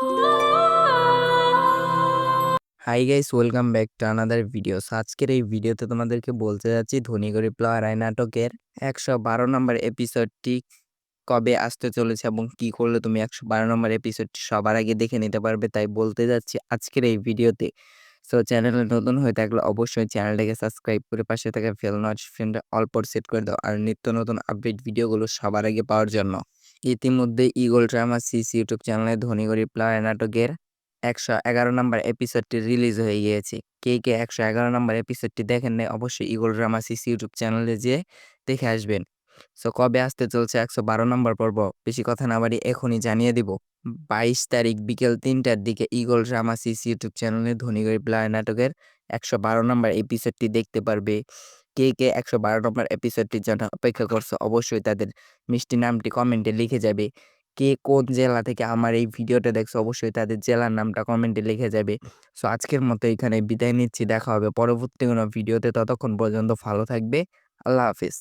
Hi guys, welcome back to another video. আজকের এই ভিডিওতে তোমাদেরকে বলতে যাচ্ছি ধনী গরিব লড়াই নাটকের ১১২ নম্বর এপিসোডটি কবে আসতে চলেছে এবং কি করলে তুমি ১১২ নম্বর এপিসোডটি সবার আগে দেখে নিতে পারবে, তাই বলতে যাচ্ছি আজকের এই ভিডিওতে। সো চ্যানেলে নতুন হয়ে থাকলে অবশ্যই চ্যানেলটাকে সাবস্ক্রাইব করে পাশে থাকা বেল নোটিফিকেশনটা অল পর সেট করে দাও আর নিত্য নতুন আপডেট ভিডিওগুলো সবার আগে পাওয়ার জন্য। ইতিমধ্যে ইগল ড্রামা সিস ইউটিউব চ্যানেলে ধনী গরিব লড়াই নাটকের ১১১ নম্বর এপিসোডটি রিলিজ হয়ে গিয়েছে। কে ১১১ নম্বর এপিসোডটি দেখেন নাই অবশ্যই ইগল ড্রামা সিস ইউটিউব চ্যানেলে যেয়ে দেখে আসবেন। সো কবে আসতে চলছে ১১২ নম্বর পর্ব, বেশি কথা না বাড়িয়ে এখনই জানিয়ে দিব। ২২ তারিখ বিকেল ৩টার দিকে ইগল ড্রামা সিস ইউটিউব চ্যানেলে ধনী গরিব লড়াই নাটকের ১১২ নম্বর এপিসোডটি দেখতে পারবে। কে ১১২ নম্বর এপিসোডটির জন্য অপেক্ষা করছে অবশ্যই তাদের মিষ্টি নামটি কমেন্টে লিখে যাবে। কে কোন জেলা থেকে আমার এই ভিডিওটা দেখছো অবশ্যই তাদের জেলার নামটা কমেন্টে লিখে যাবে। সো আজকের মতো এখানে বিদায় নিচ্ছি, দেখা হবে পরবর্তী কোনো ভিডিওতে। ততক্ষণ পর্যন্ত ভালো থাকবে। আল্লাহ হাফিজ।